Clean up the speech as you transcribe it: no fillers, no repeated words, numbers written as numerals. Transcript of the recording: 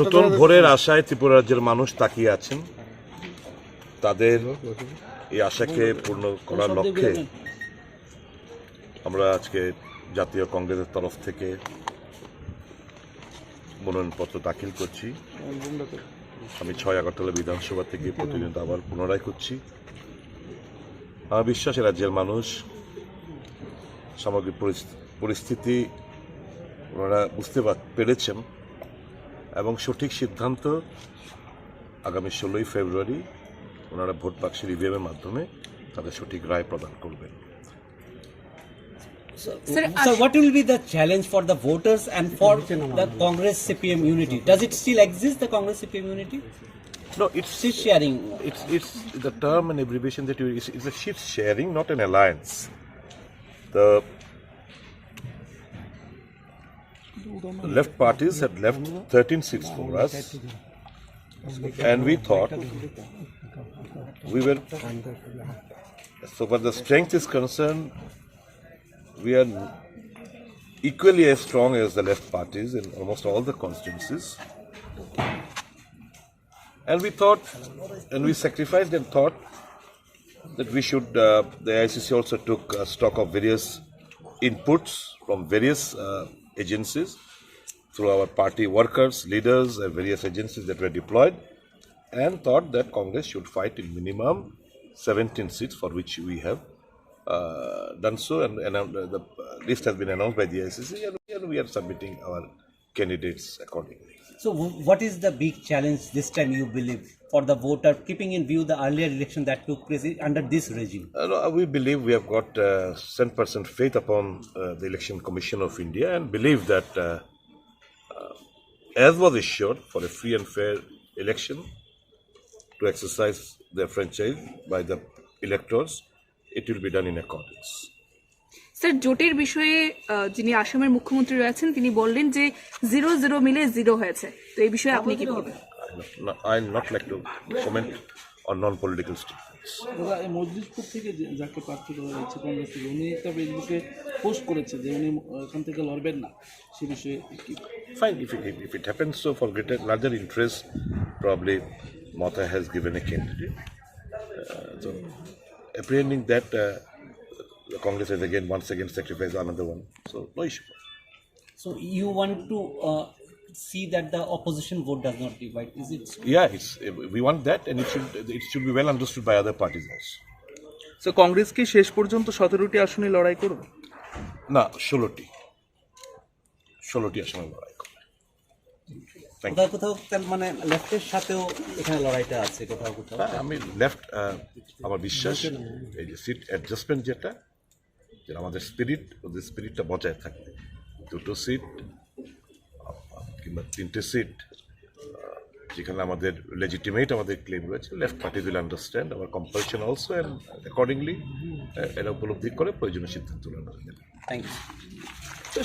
নতুন ভোরের আশায় ত্রিপুরা রাজ্যের মানুষ তাকিয়ে আছেন। তাদের এই আশাকে পূর্ণ করার লক্ষ্যে আমরা আজকে জাতীয় কংগ্রেসের তরফ থেকে মনোনয়নপত্র দাখিল করছি। আমি 6 আগরতলা বিধানসভা থেকে প্রতিনিধিত্ব আবার পুনরায় করছি। আমার বিশ্বাস রাজ্যের মানুষ সামগ্রিক পরিস্থিতি ওনারা বুঝতে পেরেছেন এবং সঠিক সিদ্ধান্ত আগামী 16ই ফেব্রুয়ারি ওনারা ভোট বাক্সের ইভিএমের মাধ্যমে তাদের সঠিক রায় প্রদান করবেন। So what will be the challenge for the voters and for the Congress CPM unity? Does it still exist, the Congress CPM unity? No, it's Seat sharing. It's the term and abbreviation that you use. It's a seat sharing, not an alliance. The left parties had left 13 seats for us, and we thought we were. So far the strength is concerned, we are equally as strong as the left parties in almost all the constituencies. And we thought, and we sacrificed and thought that we should, the ICC also took stock of various inputs from various agencies through our party workers, leaders, and various agencies that were deployed, and thought that Congress should fight in minimum 17 seats, for which we have done so, and the list has been announced by the ICC, and we are submitting our candidates accordingly. So what is the big challenge this time, you believe, for the voter, keeping in view the earlier election that took place under this regime? We believe we have got 100% faith upon the Election Commission of India, and believe that as was assured for a free and fair election to exercise their franchise by the electors, it will be done in accordance. Sir, জোটের বিষয়ে যিনি আসামের মুখ্যমন্ত্রী রয়েছেন তিনি বললেন যে 0-0 মিলে 0 হয়েছে, তো এই বিষয়ে আপনি কি বলবেন? I not like to comment on non-political statements. Majlishpur থেকে যাকে প্রার্থী করা হয়েছে কংগ্রেস থেকে, উনি একটা ফেসবুকে পোস্ট করেছে যে উনি এখান থেকে লড়বেন না, সে বিষয়ে কি? Fine, if it happens so, for larger interest, probably Mata has given a candidate. So apprehending that, the Congress has once again sacrificed another one. So no issue. So you want to see that the opposition vote does not divide, is it? Yeah, we want that, and it should be well understood by other parties also. So Congress কি শেষ পর্যন্ত 17টি আসনে লড়াই করবে? না, 16টি আসনে লড়াই করবে। কোথাও মানে লেফটের সাথেও এখানে লড়াইটা আছে কোথাও। আমি লেফট, আমার বিশ্বাস এই যে সিট অ্যাডজাস্টমেন্ট যেটা আমাদের ওদের স্পিরিটটা বজায় থাকবে। 2 সিট কিংবা 3টে সিট যেখানে আমাদের লেজিটিমেট আমাদের ক্লেম রয়েছে, left party will understand our compulsion also, and accordingly এরা উপলব্ধি করে প্রয়োজনীয় সিদ্ধান্ত নেওয়া যাবে। Thank you.